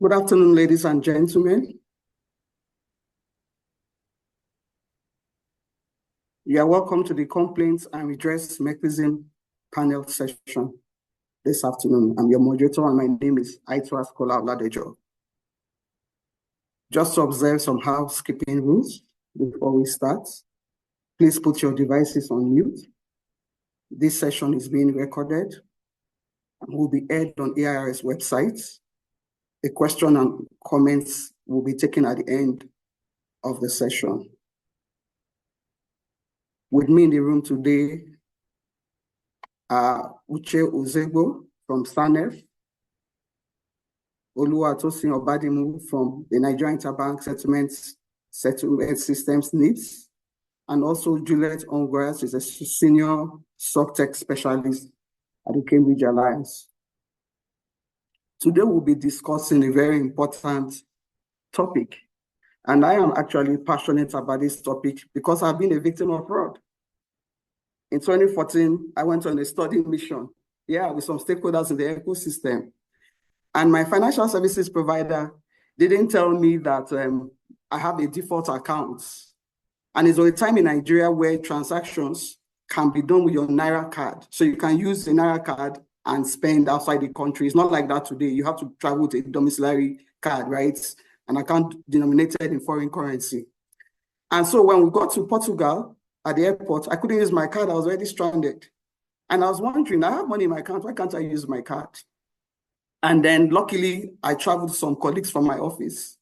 Good afternoon, ladies and gentlemen. You are welcome to the Complaints and Redress Mechanism panel session this afternoon. I'm your moderator and my name is Aituaz Kola-Oladejo. Just to observe some housekeeping rules before we start. Please put your devices on mute. This session is being recorded and will be aired on AIR's website. A question and comments will be taken at the end of the session. With me in the room today are Uche Uzoebo from SANEF, Oluwatosin Obadimu from the Nigerian Interbank Settlement Systems NIPS, and also Juliet Ongwae is a senior SocTech specialist at the Cambridge Alliance. Today we'll be discussing a very important topic, and I am actually passionate about this topic because I've been a victim of fraud. In 2014, I went on a study mission, with some stakeholders in the ecosystem. And my financial services provider didn't tell me that I have a default account. And it's a time in Nigeria where transactions can be done with your Naira card. So you can use the Naira card and spend outside the country. It's not like that today. You have to travel with a domiciliary card, right? An account denominated in foreign currency. And so when we got to Portugal, at the airport, I couldn't use my card. I was already stranded. And I was wondering, I have money in my account. Why can't I use my card? And then luckily, I traveled with some colleagues from my office.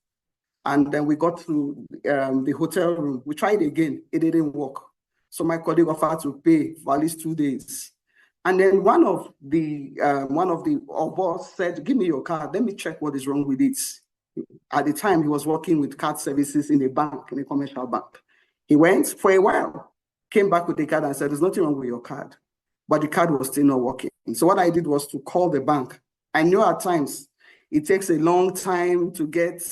And then we got to the hotel room. We tried again. It didn't work. So my colleague offered to pay for at least 2 days. And then one of us said, give me your card. Let me check what is wrong with it. At the time, he was working with card services in a bank, in a commercial bank. He went for a while, came back with the card and said, there's nothing wrong with your card. But the card was still not working. So what I did was to call the bank. I know at times it takes a long time to get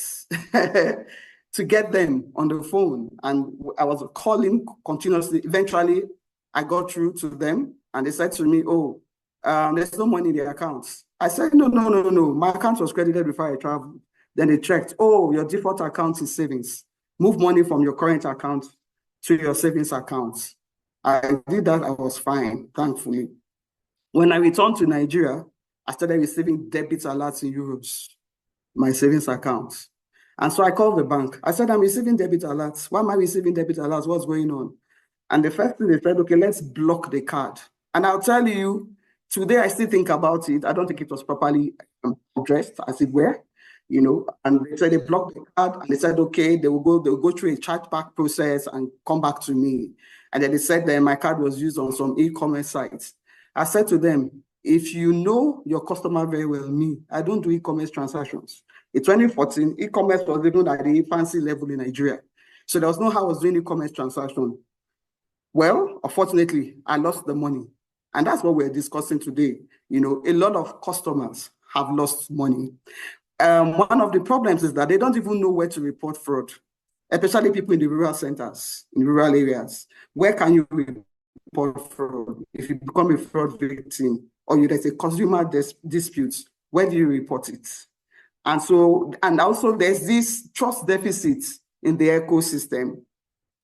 to get them on the phone. And I was calling continuously. Eventually, I got through to them and they said to me, there's no money in the account. I said, no. My account was credited before I traveled. Then they checked, your default account is savings. Move money from your current account to your savings account. I did that, I was fine, thankfully. When I returned to Nigeria, I started receiving debit alerts in euros, my savings account. And so I called the bank. I said, I'm receiving debit alerts. Why am I receiving debit alerts? What's going on? And the first thing they said, okay, let's block the card. And I'll tell you, today I still think about it. I don't think it was properly addressed, as it were. And they said they blocked the card and they said, okay, they'll go through a chargeback process and come back to me. And then they said that my card was used on some e-commerce sites. I said to them, if you know your customer very well, I don't do e-commerce transactions. In 2014, e-commerce was even at the fancy level in Nigeria. So there was no how I was doing e-commerce transaction. Well, unfortunately, I lost the money. And that's what we're discussing today. A lot of customers have lost money. One of the problems is that they don't even know where to report fraud, especially people in the rural centers, in rural areas. Where can you report fraud? If you become a fraud victim or there's a consumer dispute, where do you report it? And also there's this trust deficit in the ecosystem.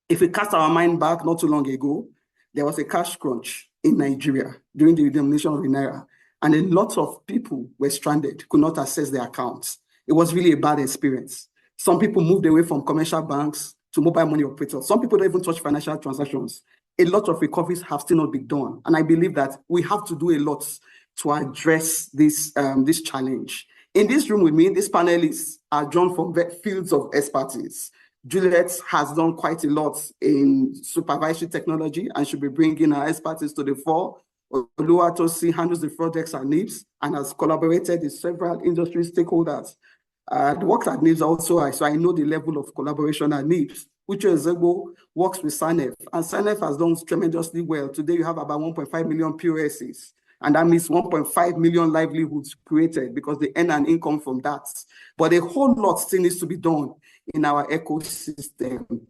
If we cast our mind back not too long ago, there was a cash crunch in Nigeria during the redenomination of the Naira. And a lot of people were stranded, could not access their accounts. It was really a bad experience. Some people moved away from commercial banks to mobile money operators. Some people don't even touch financial transactions. A lot of recoveries have still not been done. And I believe that we have to do a lot to address this challenge. In this room with me, these panelists are drawn from fields of expertise. Juliet has done quite a lot in supervisory technology and should be bringing her expertise to the fore. Oluwatosin handles the projects at NIPS and has collaborated with several industry stakeholders. The work at NIPS also, so I know the level of collaboration at NIPS. Uche Uzoebo works with SANEF, and SANEF has done tremendously well. Today, you have about 1.5 million POSs, and that means 1.5 million livelihoods created because they earn an income from that. But a whole lot still needs to be done in our ecosystem.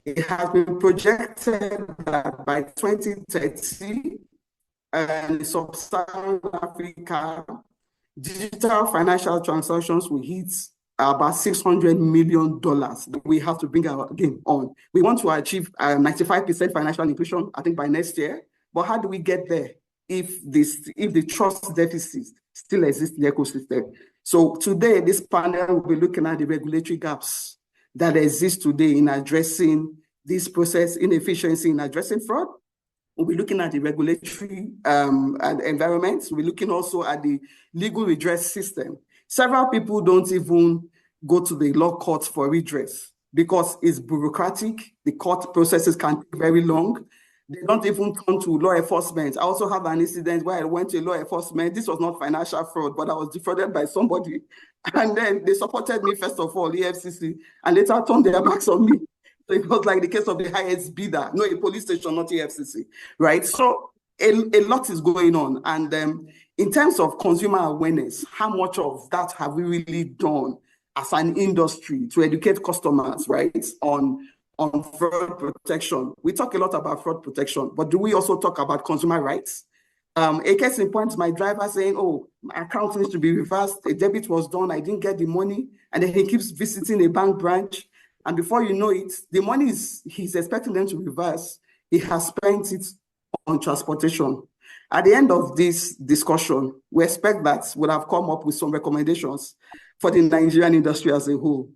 It has been projected that by 2030, sub-Saharan Africa Digital financial transactions will hit about $600 million that we have to bring our game on. We want to achieve 95% financial inclusion, I think, by next year. But how do we get there if the trust deficit still exists in the ecosystem? So today, this panel will be looking at the regulatory gaps that exist today in addressing this process inefficiency, in addressing fraud. We'll be looking at the regulatory environment. We'll be looking also at the legal redress system. Several people don't even go to the law courts for redress because it's bureaucratic. The court processes can take very long. They don't even turn to law enforcement. I also have an incident where I went to law enforcement. This was not financial fraud, but I was defrauded by somebody. And then they supported me, first of all, EFCC, and later turned their backs on me. So it was like the case of the highest bidder, no, a police station, not EFCC, right? So a lot is going on. And in terms of consumer awareness, how much of that have we really done as an industry to educate customers, right, on fraud protection? We talk a lot about fraud protection, but do we also talk about consumer rights? A case in point, my driver saying, oh, my account needs to be reversed, a debit was done, I didn't get the money, and then he keeps visiting a bank branch. And before you know it, the money he's expecting them to reverse, he has spent it on transportation. At the end of this discussion, we expect that we'll have come up with some recommendations for the Nigerian industry as a whole.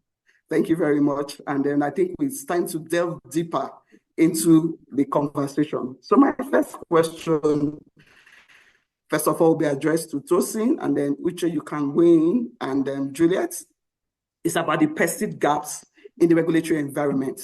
Thank you very much. And then I think it's time to delve deeper into the conversation. So my first question, first of all, will be addressed to Tosin, and then Uche, you can weigh in, and then Juliet. It's about the perceived gaps in the regulatory environment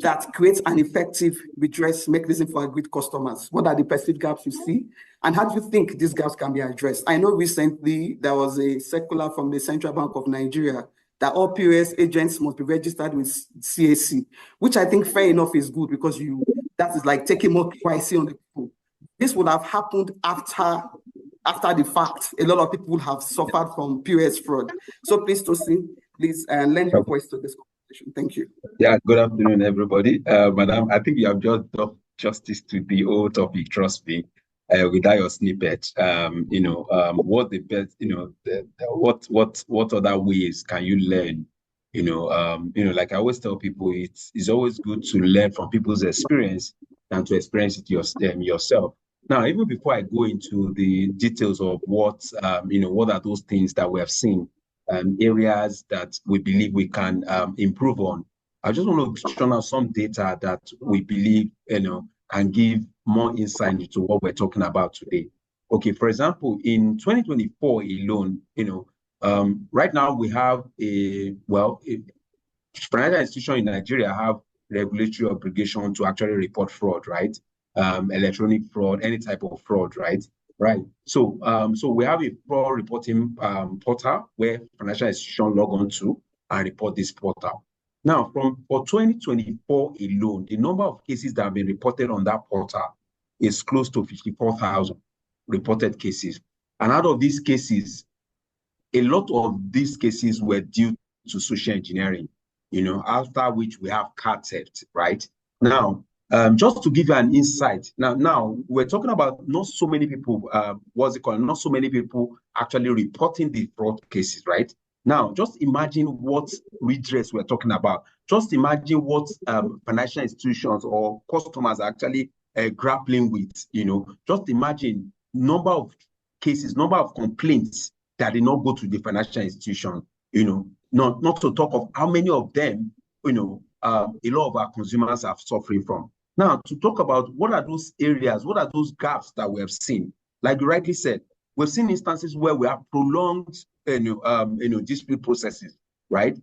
that creates an effective redress mechanism for agreed customers. What are the perceived gaps you see? And how do you think these gaps can be addressed? I know recently there was a circular from the Central Bank of Nigeria that all POS agents must be registered with CAC, which I think fair enough is good because that is like taking more KYC on the people. This would have happened after the fact. A lot of people have suffered from POS fraud. So please, Tosin, please lend your voice to this conversation. Thank you. Yeah, good afternoon, everybody. Madam, I think you have just done justice to the whole topic, trust me. Without your snippet, what the best, what other ways can you learn? Like I always tell people, it's always good to learn from people's experience than to experience it yourself. Now, even before I go into the details of what are those things that we have seen, areas that we believe we can improve on, I just want to show out some data that we believe, can give more insight into what we're talking about today. Okay, for example, in 2024 alone, right now we have financial institutions in Nigeria have regulatory obligation to actually report fraud, right? Electronic fraud, any type of fraud, right? Right. So we have a fraud reporting portal where financial institutions log on to and report this portal. Now, for 2024 alone, the number of cases that have been reported on that portal is close to 54,000 reported cases. And out of these cases, a lot of these cases were due to social engineering, after which we have card theft, right? Now, just to give you an insight, now we're talking about not so many people, not so many people actually reporting the fraud cases, right? Now, just imagine what redress we're talking about. Just imagine what financial institutions or customers are actually grappling with, Just imagine number of cases, number of complaints that did not go to the financial institution, not to talk of how many of them, a lot of our consumers are suffering from. Now, to talk about what are those areas, what are those gaps that we have seen? Like you rightly said, we've seen instances where we have prolonged, dispute processes, right?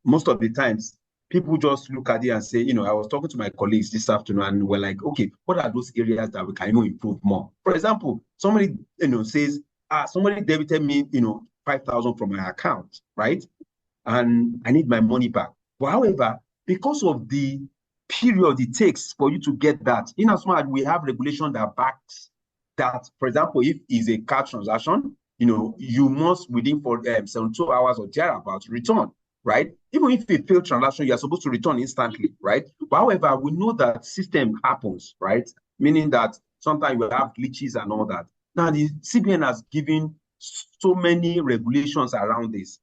Most of the times, people just look at it and say, I was talking to my colleagues this afternoon and we're like, okay, what are those areas that we can improve more? For example, somebody, says, somebody debited me, 5,000 from my account, right? And I need my money back. But however, because of the period it takes for you to get that, in as much as we have regulation that backs that, for example, if it's a card transaction, you must within 72 hours or thereabouts return, right? Even if it's a failed transaction, you're supposed to return instantly, right? But however, we know that system happens, right? Meaning that sometimes we have glitches and all that. Now, the CBN has given so many regulations around this,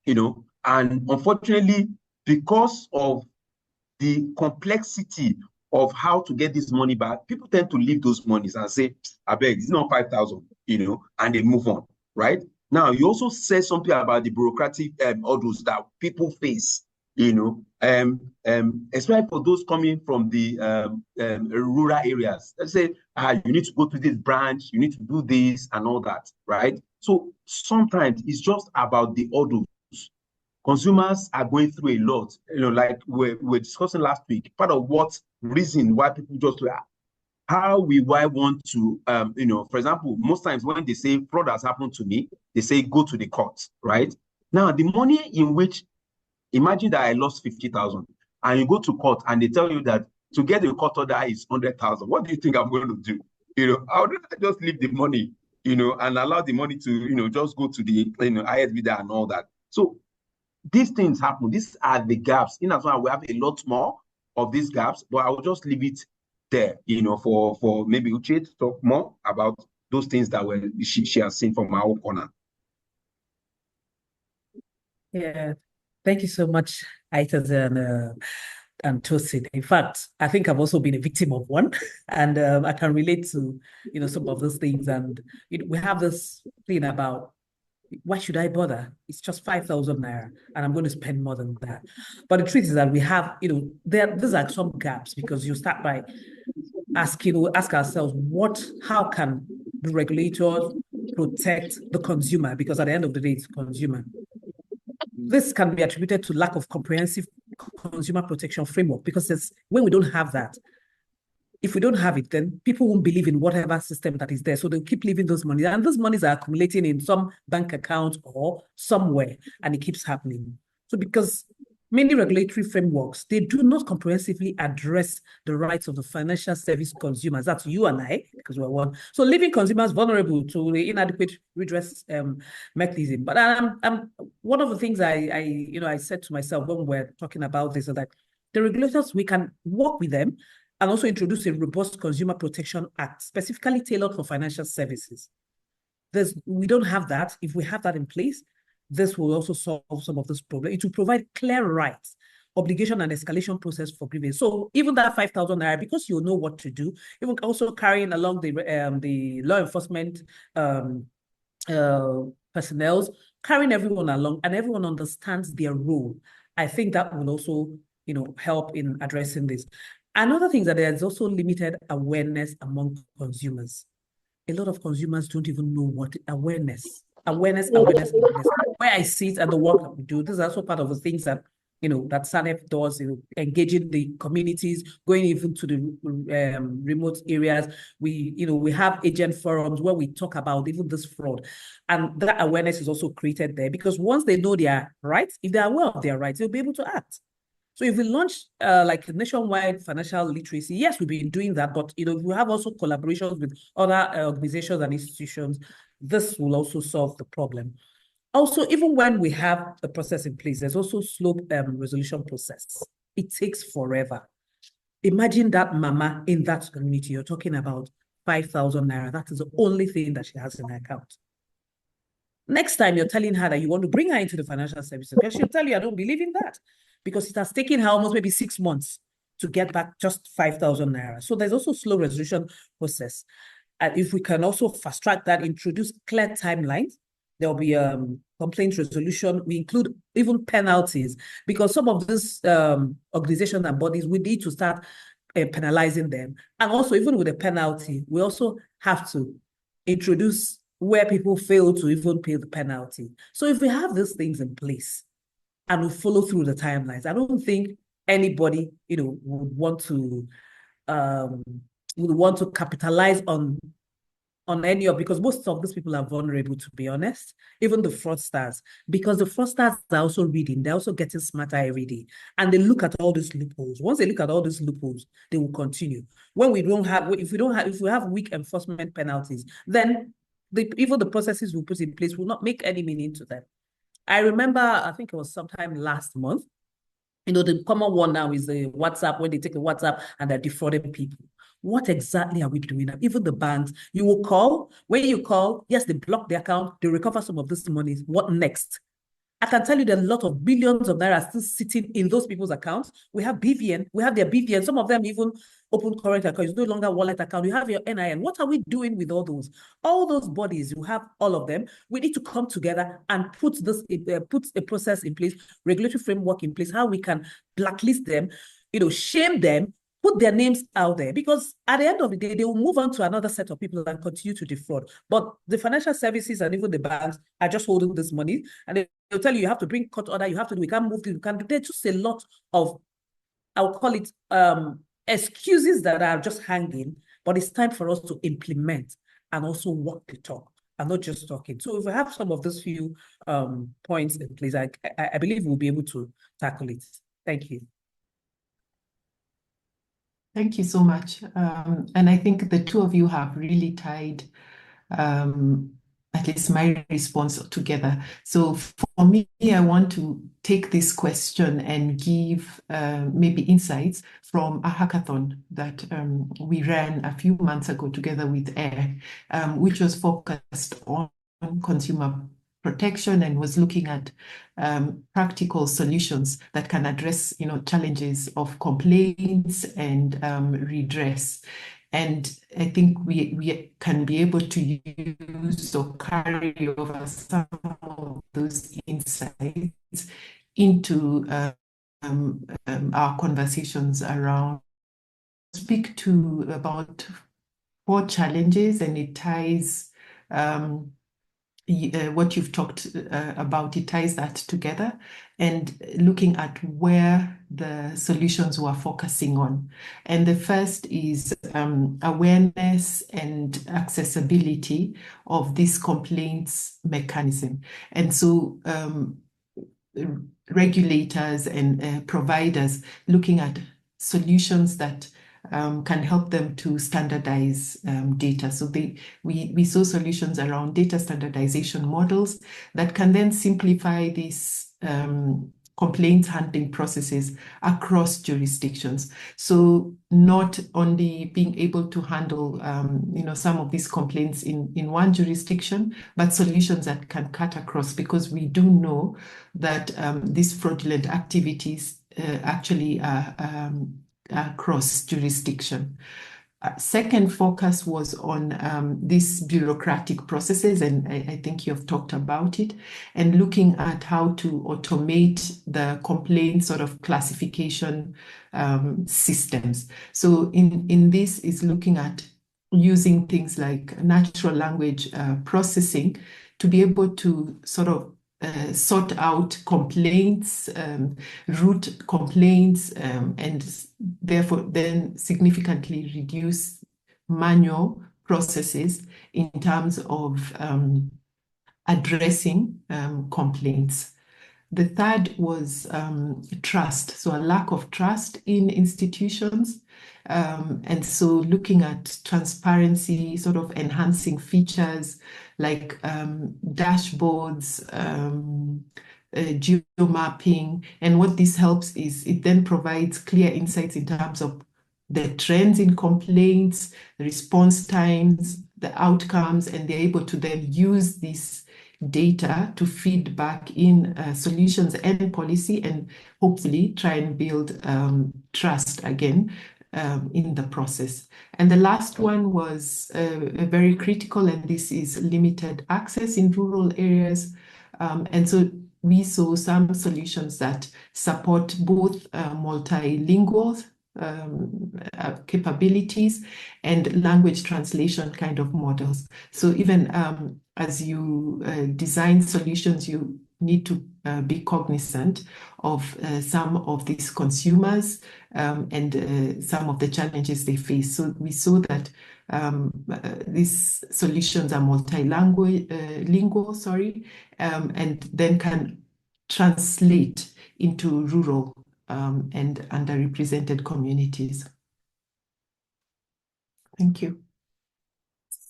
and unfortunately, because of the complexity of how to get this money back, people tend to leave those monies and say, I beg, it's not 5,000, and they move on, right? Now, you also said something about the bureaucratic hurdles that people face, especially for those coming from the rural areas. Let's say, you need to go to this branch, you need to do this and all that, right? So sometimes it's just about the hurdles. Consumers are going through a lot, like we're discussing last week. Part of what reason why people just how will I want to, for example, most times when they say fraud has happened to me, they say go to the court, right? Now, the money in which, imagine that I lost 50,000 and you go to court and they tell you that to get a court order is 100,000. What do you think I'm going to do? I would just leave the money, and allow the money to, just go to the, highest bidder and all that. So these things happen. These are the gaps. In as well, we have a lot more of these gaps, but I will just leave it there, for maybe Uche to talk more about those things that she has seen from our own corner. Yeah, thank you so much, Aituaz and Tosin. In fact, I think I've also been a victim of one, and I can relate to some of those things. And we have this thing about, why should I bother? It's just 5,000 naira, and I'm going to spend more than that. But the truth is that we have, these are some gaps, because you start by ask ourselves, how can the regulators protect the consumer? Because at the end of the day, it's consumer. This can be attributed to lack of comprehensive consumer protection framework, because when we don't have that, if we don't have it, then people won't believe in whatever system that is there. So they'll keep leaving those monies. And those monies are accumulating in some bank account or somewhere, and it keeps happening. So because many regulatory frameworks, they do not comprehensively address the rights of the financial service consumers. That's you and I, because we're one. So leaving consumers vulnerable to the inadequate redress mechanism. But one of the things I said to myself when we're talking about this is that the regulators, we can work with them and also introduce a robust Consumer Protection Act, specifically tailored for financial services. We don't have that. If we have that in place, this will also solve some of this problem. It will provide clear rights, obligation, and escalation process for grievance. So even that 5,000 naira, because you know what to do, even also carrying along the law enforcement personnel, carrying everyone along, and everyone understands their role. I think that will also, help in addressing this. Another thing is that there's also limited awareness among consumers. A lot of consumers don't even know what awareness. Where I see it and the work that we do, this is also part of the things that, that SANEP does, engaging the communities, going even to the remote areas. We have agent forums where we talk about even this fraud. And that awareness is also created there, because once they know their rights, if they're aware of their rights, they'll be able to act. So if we launch like nationwide financial literacy, yes, we've been doing that, but if we have also collaborations with other organizations and institutions, this will also solve the problem. Also, even when we have a process in place, there's also slow resolution process. It takes forever. Imagine that mama in that community, you're talking about 5,000 naira. That is the only thing that she has in her account. Next time you're telling her that you want to bring her into the financial services, because she'll tell you, I don't believe in that, because it has taken her almost maybe 6 months to get back just 5,000 naira. So there's also slow resolution process. And if we can also fast track that, introduce clear timelines, there'll be complaint resolution. We include even penalties, because some of these organizations and bodies, we need to start penalizing them. And also, even with a penalty, we also have to introduce where people fail to even pay the penalty. So if we have these things in place and we follow through the timelines, I don't think anybody, would want to capitalize on any of, because most of these people are vulnerable, to be honest, even the fraudsters, because the fraudsters are also reading, they're also getting smarter every day, and they look at all these loopholes. Once they look at all these loopholes, they will continue. If we have weak enforcement penalties, then even the processes we put in place will not make any meaning to them. I remember, I think it was sometime last month, the common one now is the WhatsApp, when they take a WhatsApp and they're defrauding people. what exactly are we doing? Even the banks, you will call, when you call, yes, they block the account, they recover some of this money. What next? I can tell you there are a lot of billions of naira still sitting in those people's accounts. We have BVN, we have their BVN. Some of them even open current account. It's no longer wallet account. You have your NIN. What are we doing with all those? All those bodies, you have all of them. We need to come together and put a process in place, regulatory framework in place, how we can blacklist them, shame them, put their names out there, because at the end of the day, they will move on to another set of people and continue to defraud. But the financial services and even the banks are just holding this money, and they'll tell you have to bring court order, you have to do, we can't move this, we can't do. There's just a lot of, I'll call it excuses that are just hanging, but it's time for us to implement and also walk the talk and not just talking. So if we have some of those few points in place, I believe we'll be able to tackle it. Thank you. Thank you so much. And I think the two of you have really tied at least my response together. So for me, I want to take this question and give maybe insights from a hackathon that we ran a few months ago together with AIR, which was focused on consumer protection and was looking at practical solutions that can address, challenges of complaints and redress. And I think we can be able to use or carry over some of those insights into our conversations around. Speak to about 4 challenges, and it ties what you've talked about, it ties that together, and looking at where the solutions we're focusing on. And the first is awareness and accessibility of this complaints mechanism. And so regulators and providers looking at solutions that can help them to standardize data. So we saw solutions around data standardization models that can then simplify these complaints handling processes across jurisdictions. So not only being able to handle some of these complaints in one jurisdiction, but solutions that can cut across, because we do know that these fraudulent activities actually are across jurisdiction. Second focus was on these bureaucratic processes, and I think you have talked about it, and looking at how to automate the complaint sort of classification systems. So in this is looking at using things like natural language processing to be able to sort of sort out complaints, root complaints, and therefore then significantly reduce manual processes in terms of addressing complaints. The third was trust, so a lack of trust in institutions. And so looking at transparency, sort of enhancing features like dashboards, geomapping. And what this helps is it then provides clear insights in terms of the trends in complaints, the response times, the outcomes, and they're able to then use this data to feed back in solutions and policy, and hopefully try and build trust again in the process. And the last one was very critical, and this is limited access in rural areas. And so we saw some solutions that support both multilingual capabilities and language translation kind of models. So even as you design solutions, you need to be cognizant of some of these consumers and some of the challenges they face. So we saw that these solutions are multilingual, and then can translate into rural and underrepresented communities. Thank you.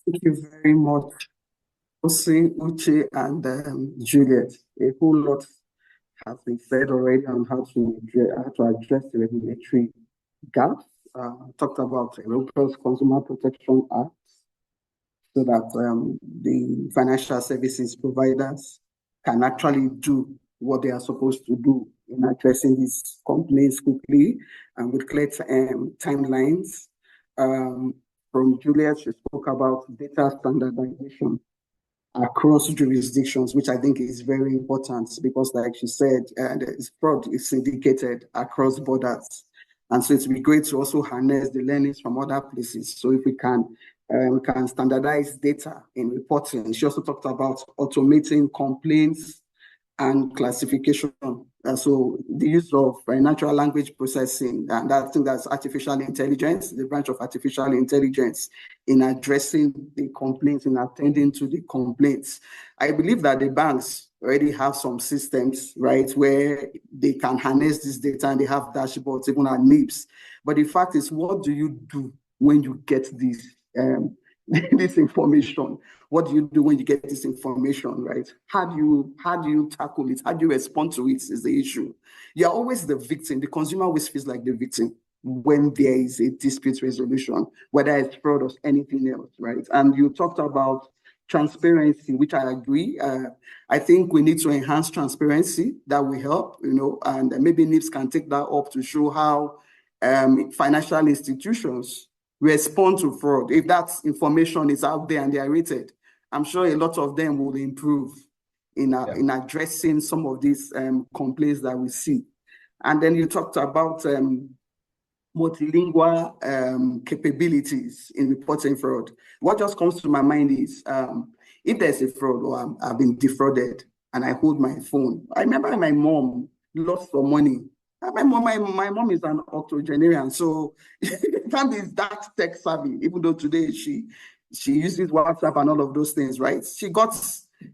Thank you very much, Uche and Juliet. A whole lot has been said already on how to address the regulatory gaps talked about a robust Consumer Protection Act so that the financial services providers can actually do what they are supposed to do in addressing these complaints quickly and with clear timelines. From Juliet, she spoke about data standardization across jurisdictions, which I think is very important because, like she said, fraud is syndicated across borders. And so it would be great to also harness the learnings from other places. So if we can standardize data in reporting. She also talked about automating complaints and classification. And so the use of natural language processing, and I think that's artificial intelligence, the branch of artificial intelligence in addressing the complaints, in attending to the complaints. I believe that the banks already have some systems, right, where they can harness this data and they have dashboards, even at NIBS. But the fact is, what do you do when you get this this information? What do you do when you get this information, right? How do you tackle it? How do you respond to it is the issue. You're always the victim. The consumer always feels like the victim when there is a dispute resolution, whether it's fraud or anything else, right? And you talked about transparency, which I agree. I think we need to enhance transparency. That will help, and maybe NIBS can take that up to show how financial institutions respond to fraud. If that information is out there and they are rated, I'm sure a lot of them will improve in addressing some of these complaints that we see. And then you talked about multilingual capabilities in reporting fraud. What just comes to my mind is if there's a fraud or I've been defrauded and I hold my phone. I remember my mom lost some money. My mom is an octogenarian, so can't be that tech savvy, even though today she uses WhatsApp and all of those things, right? She got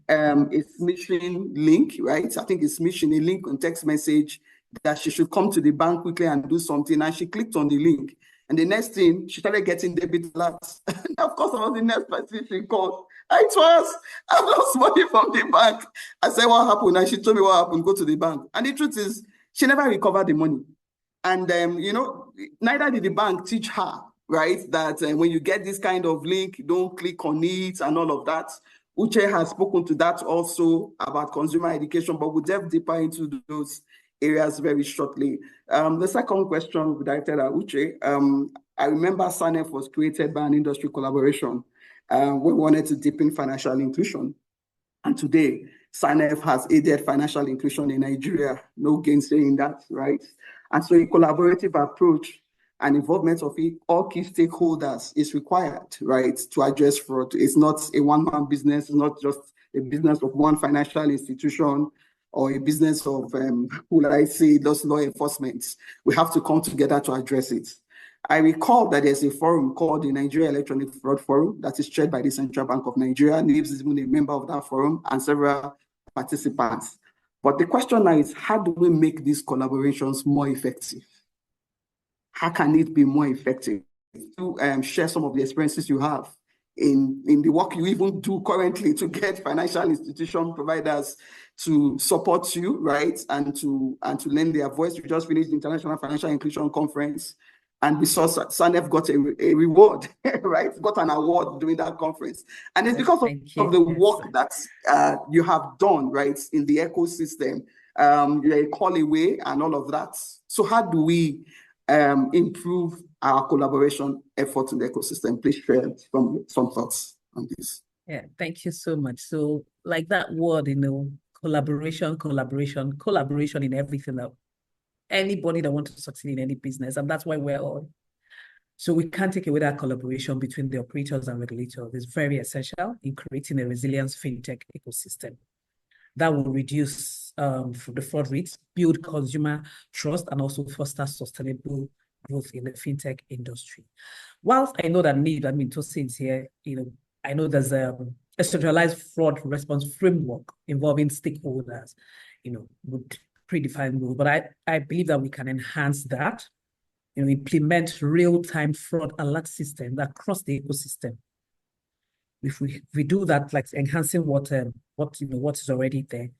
a smishing link, right? I think it's smishing a link on text message that she should come to the bank quickly and do something, and she clicked on the link. And the next thing, she started getting debit alerts. And of course, I was the next person she called. I've lost money from the bank. I said, what happened? And she told me what happened, go to the bank. And the truth is, she never recovered the money. And, neither did the bank teach her, right, that when you get this kind of link, don't click on it and all of that. Uche has spoken to that also about consumer education, but we'll delve deeper into those areas very shortly. The second question we directed at Uche, I remember SANEF was created by an industry collaboration. We wanted to deepen financial inclusion. And today, SANEF has aided financial inclusion in Nigeria. No gainsaying that, right? And so a collaborative approach and involvement of all key stakeholders is required, right, to address fraud. It's not a one-man business. It's not just a business of one financial institution or a business of, those law enforcement. We have to come together to address it. I recall that there's a forum called the Nigeria Electronic Fraud Forum that is chaired by the Central Bank of Nigeria. NIBS is even a member of that forum and several participants. But the question now is, how do we make these collaborations more effective? How can it be more effective? To share some of the experiences you have in the work you even do currently to get financial institution providers to support you, right? And to lend their voice. We just finished the International Financial Inclusion Conference, and we saw SANEF got a reward, right? Got an award during that conference. And it's because of the work that you have done, right, in the ecosystem. You're a call away and all of that. So how do we improve our collaboration efforts in the ecosystem? Please share some thoughts on this. Yeah, thank you so much. So like that word, collaboration in everything that anybody that wants to succeed in any business, and that's why we're all. So we can't take away that collaboration between the operators and regulators. It's very essential in creating a resilient fintech ecosystem that will reduce the fraud rates, build consumer trust, and also foster sustainable growth in the fintech industry. Whilst I know that Tosin is here, I know there's a centralized fraud response framework involving stakeholders, with predefined rules, but I believe that we can enhance that, implement real-time fraud alert systems across the ecosystem. If we do that, like enhancing what is already there,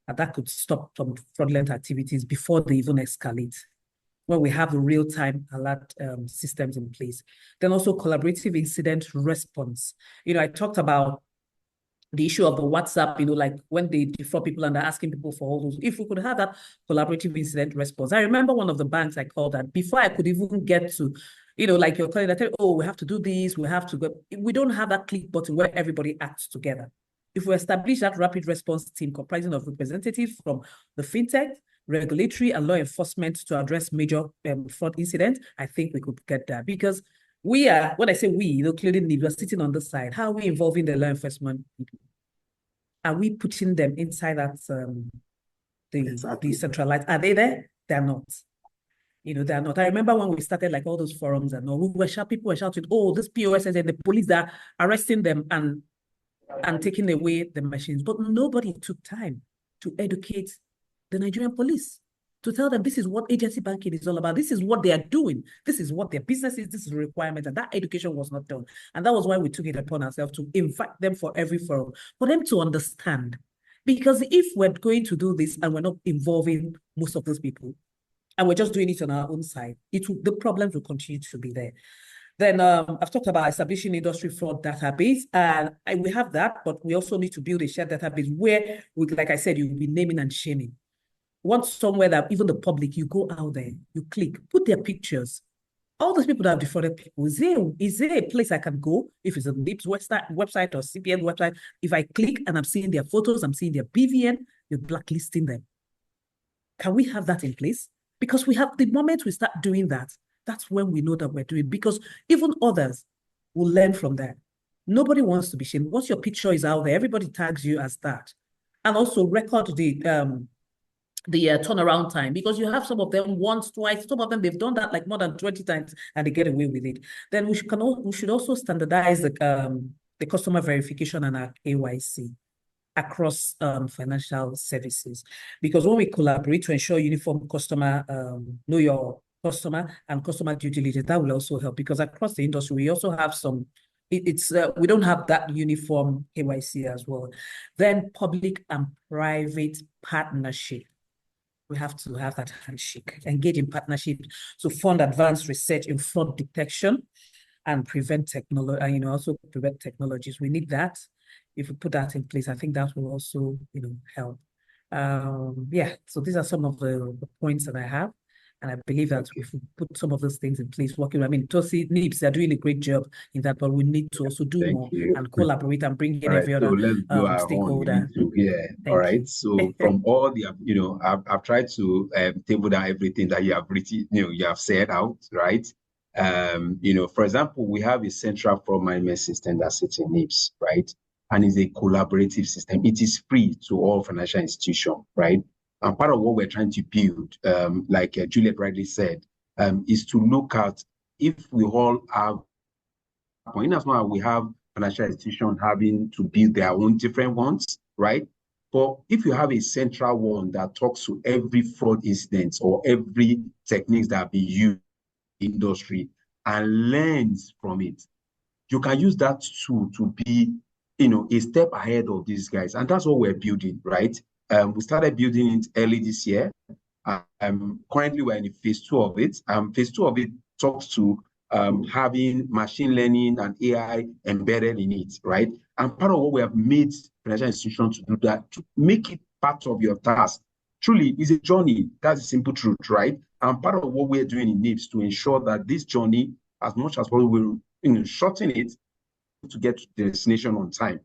and that could stop some fraudulent activities before they even escalate. when we have the real-time alert systems in place. Then also collaborative incident response. I talked about the issue of the WhatsApp, like when they defraud people and they're asking people for all those. If we could have that collaborative incident response. I remember one of the banks I called that before I could even get to, like you're calling that, oh, we have to do this, we have to go. We don't have that click button where everybody acts together. If we establish that rapid response team comprising of representatives from the fintech, regulatory, and law enforcement to address major fraud incidents, I think we could get that. Because we are, when I say we, including me, we're sitting on the side. How are we involving the law enforcement people? Are we putting them inside that the centralized? Are they there? They're not. They're not. I remember when we started like all those forums and all, people were shouting, oh, this POS and the police are arresting them and taking away the machines. But nobody took time to educate the Nigerian police, to tell them this is what agency banking is all about. This is what they are doing. This is what their business is. This is a requirement. And that education was not done. And that was why we took it upon ourselves to invite them for every forum, for them to understand. Because if we're going to do this and we're not involving most of those people, and we're just doing it on our own side, the problems will continue to be there. Then I've talked about establishing industry fraud database, and we have that, but we also need to build a shared database where, like I said, you'll be naming and shaming. Want somewhere that even the public, you go out there, you click, put their pictures. All those people that have defrauded people, is there a place I can go, if it's a NIPS website or CPN website, if I click and I'm seeing their photos, I'm seeing their BVN, you're blacklisting them. Can we have that in place? Because the moment we start doing that, that's when we know that we're doing, because even others will learn from that. Nobody wants to be shamed. Once your picture is out there, everybody tags you as that. And also record the turnaround time, because you have some of them once, twice, some of them, they've done that like more than 20 times and they get away with it. Then we should also standardize the customer verification and our KYC across financial services, because when we collaborate to ensure uniform customer, know your customer and customer due diligence, that will also help, because across the industry, we also have some, we don't have that uniform KYC as well. Then public and private partnership. We have to have that handshake, engage in partnership to fund advanced research in fraud detection and prevent technology, and also prevent technologies. We need that. If we put that in place, I think that will also, help. Yeah, so these are some of the points that I have. And I believe that if we put some of those things in place, Tosi, NIPS, they're doing a great job in that, but we need to also do more and collaborate and bring in every other stakeholder. All right. So from all the, I've tried to table down everything that you have written, you have said out, right? For example, we have a central fraud management system that sits in NIPS, right? And is a collaborative system. It is free to all financial institutions, right? And part of what we're trying to build, like Juliet rightly said, is to look at if we all have, in as much as we have financial institutions having to build their own different ones, right? But if you have a central one that talks to every fraud incident or every techniques that have been used in the industry and learns from it, you can use that to be, a step ahead of these guys. And that's what we're building, right? We started building it early this year. Currently, we're in phase 2 of it. Phase 2 of it talks to having machine learning and AI embedded in it, right? And part of what we have made financial institutions to do that, to make it part of your task, truly is a journey. That's the simple truth, right? And part of what we're doing in NIPS to ensure that this journey, as much as possible, we'll shorten it to get to the destination on time,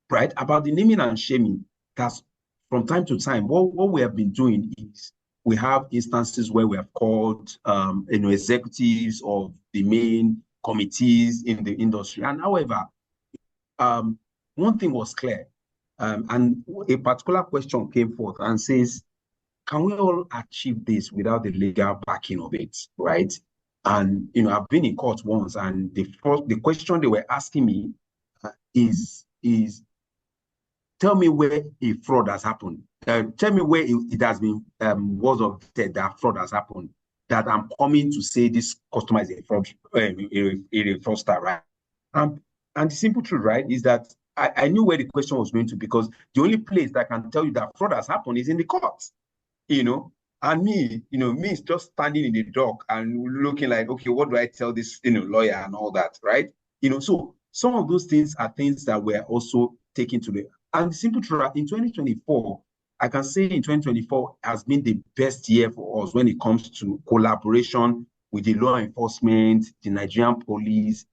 right? About the naming and shaming, that's from time to time, what we have been doing is we have instances where we have called, executives of the main committees in the industry. And however, one thing was clear, and a particular question came forth and says, can we all achieve this without the legal backing of it, right? And, I've been in court once, and the question they were asking me is tell me where a fraud has happened. Tell me where it has been words of death that fraud has happened, that I'm coming to say this customer is a fraud, a fraudster, right? And the simple truth, right, is that I knew where the question was going to, because the only place that can tell you that fraud has happened is in the court, And me, me is just standing in the dock and looking like, okay, what do I tell this, lawyer and all that, right? So some of those things are things that we're also taking to the, and the simple truth, in 2024, I can say in 2024 has been the best year for us when it comes to collaboration with the law enforcement, the Nigerian police.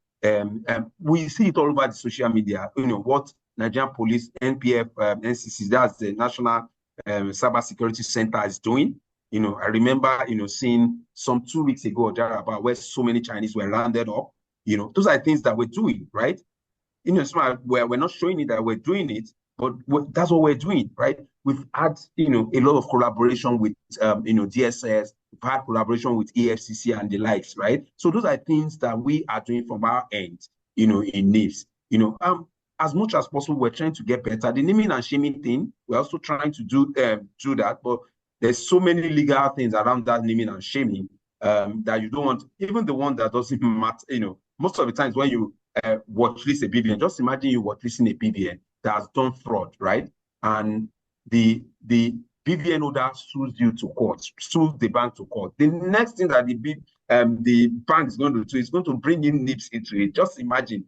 We see it all over the social media, what Nigerian police, NPF, NCC, that's the National Cybersecurity Center is doing. I remember, seeing some 2 weeks ago or thereabout where so many Chinese were rounded up. Those are things that we're doing, right? So we're not showing it that we're doing it, but that's what we're doing, right? We've had, a lot of collaboration with, DSS. We've had collaboration with EFCC and the likes, right? So those are things that we are doing from our end, in NIFS. As much as possible, we're trying to get better. The naming and shaming thing, we're also trying to do that, but there's so many legal things around that naming and shaming that you don't want, even the one that doesn't matter. Most of the times when you watchlist a BVN, just imagine you watchlisting a BVN that has done fraud, right? And the BVN holder sues you to court, sues the bank to court. The next thing that the bank is going to do is going to bring in NIPS into it. Just imagine.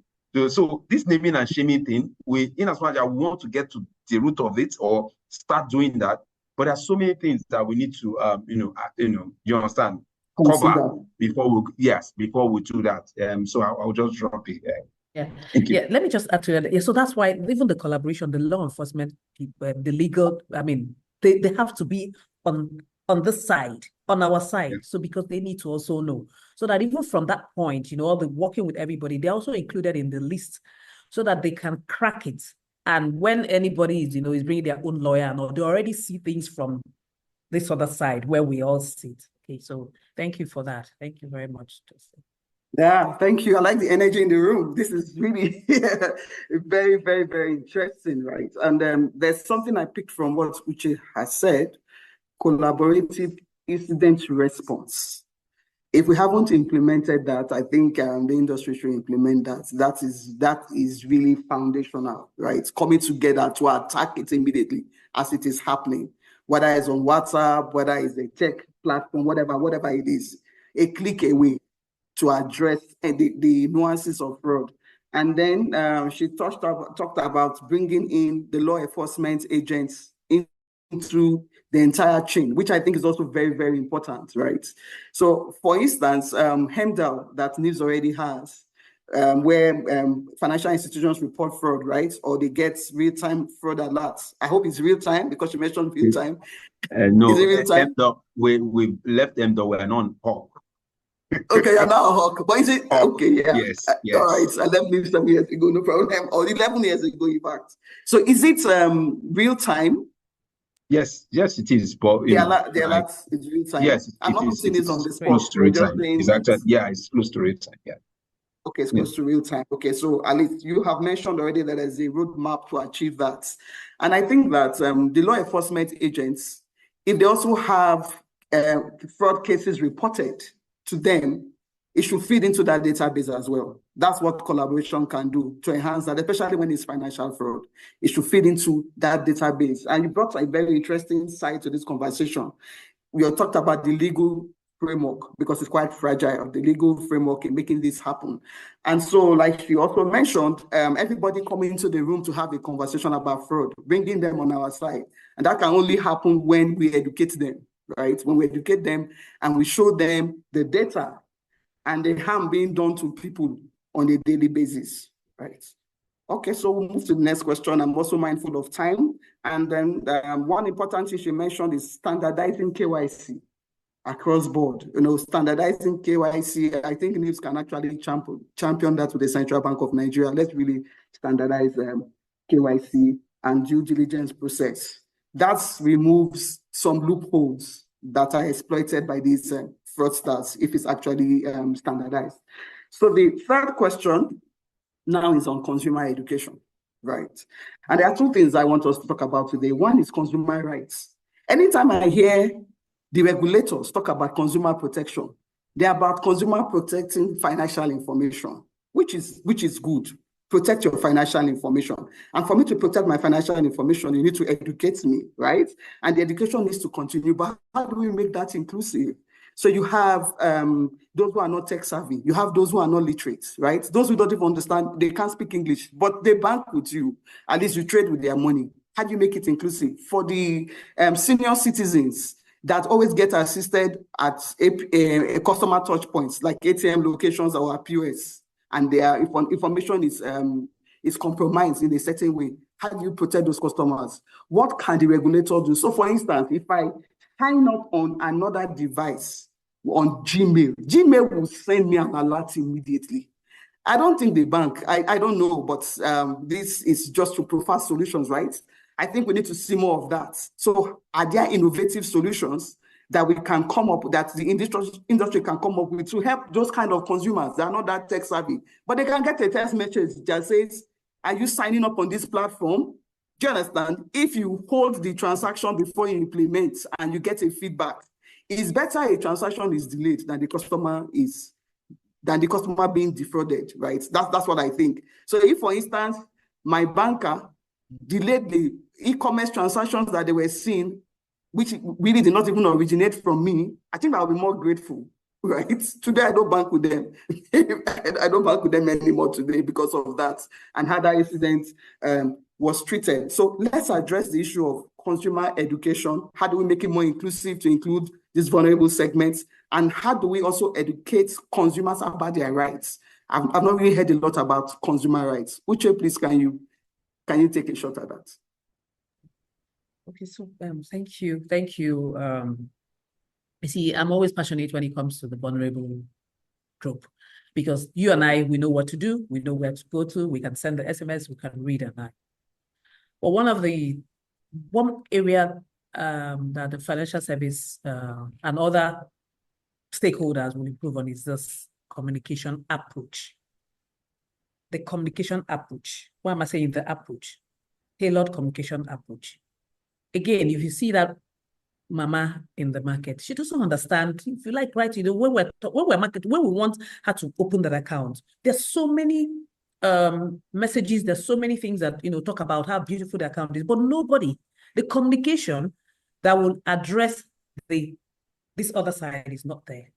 So this naming and shaming thing, in as much as I want to get to the root of it or start doing that, but there's so many things that we need to, you understand, cover before we do that. So I'll just drop it. Yeah. Let me just add to that. Yeah, so that's why even the collaboration, the law enforcement people, the legal, they have to be on this side, on our side. Yeah. So because they need to also know, so that even from that point, all the working with everybody, they're also included in the list, so that they can crack it. And when anybody is, is bringing their own lawyer, and they already see things from this other side where we all sit. Okay, so thank you for that. Thank you very much, Justin. Yeah, thank you. I like the energy in the room. This is really very, very, very interesting, right? And there's something I picked from what Uche has said, collaborative incident response. If we haven't implemented that, I think the industry should implement that. That is really foundational, right? Coming together to attack it immediately as it is happening, whether it's on WhatsApp, whether it's a tech platform, whatever it is, a click away to address the nuances of fraud. And then she talked about bringing in the law enforcement agents into the entire chain, which I think is also very, very important, right? So for instance, HEMDAL that NIFS already has, where financial institutions report fraud, right? Or they get real-time fraud alerts. I hope it's real-time because you mentioned real-time. No, is it real-time? We left them though, we're not Hawk. Okay, you're now a Hawk. But is it? Hawk. Okay, yeah. Yes. All right, so I left NIFS some years ago, no problem. Or 11 years ago, in fact. So is it real-time? Yes, it is. But the alert is real time. Yes, I'm not putting it on the spot. Close to real time. It's actually, it's close to real time. Yeah. Okay, it's close to real time. Okay, so at least you have mentioned already that there's a roadmap to achieve that, and I think that the law enforcement agents, if they also have fraud cases reported to them, it should feed into that database as well. That's what collaboration can do to enhance that, especially when it's financial fraud. It should feed into that database. And you brought a very interesting side to this conversation. We have talked about the legal framework because it's quite fragile, the legal framework in making this happen. And so, like you also mentioned, everybody coming into the room to have a conversation about fraud, bringing them on our side. And that can only happen when we educate them, right? When we educate them and we show them the data and the harm being done to people on a daily basis, right? Okay, so we'll move to the next question. I'm also mindful of time. And then one important issue you mentioned is standardizing KYC across board. Standardizing KYC, I think NIFS can actually champion that with the Central Bank of Nigeria. Let's really standardize KYC and due diligence process. That removes some loopholes that are exploited by these fraudsters if it's actually standardized. So the third question now is on consumer education, right? And there are two things I want us to talk about today. One is consumer rights. Anytime I hear the regulators talk about consumer protection, they're about consumer protecting financial information, which is good. protect your financial information. And for me to protect my financial information, you need to educate me, right? And the education needs to continue. But how do we make that inclusive? So you have those who are not tech savvy. You have those who are not literate, right? Those who don't even understand, they can't speak English, but they bank with you. At least you trade with their money. How do you make it inclusive? For the senior citizens that always get assisted at a customer touch points, like ATM locations or POS, and their information is compromised in a certain way. How do you protect those customers? What can the regulator do? So for instance, if I sign up on another device on Gmail will send me an alert immediately. I don't think the bank, I don't know, but this is just to provide solutions, right? I think we need to see more of that. So are there innovative solutions that we can come up, that the industry can come up with to help those kind of consumers that are not that tech savvy, but they can get a text message that says, are you signing up on this platform? Do you understand? If you hold the transaction before you implement and you get a feedback, it's better a transaction is delayed than the customer being defrauded, right? That's what I think. So if, for instance, my banker delayed the e-commerce transactions that they were seeing, which really did not even originate from me, I think I'll be more grateful, right? Today, I don't bank with them. I don't bank with them anymore today because of that and how that incident was treated. So let's address the issue of consumer education. How do we make it more inclusive to include these vulnerable segments? And how do we also educate consumers about their rights? I've not really heard a lot about consumer rights. Uche, please, can you take a shot at that? Okay, so thank you. You see, I'm always passionate when it comes to the vulnerable group, because you and I, we know what to do, we know where to go to, we can send the SMS, we can read at night. But one area that the financial service and other stakeholders will improve on is this communication approach. The communication approach. Why am I saying the approach? Tailored communication approach. Again, if you see that mama in the market, she doesn't understand. If you like, right, when we want her to open that account, there's so many messages, there's so many things that talk about how beautiful the account is, but the communication that will address this other side is not there.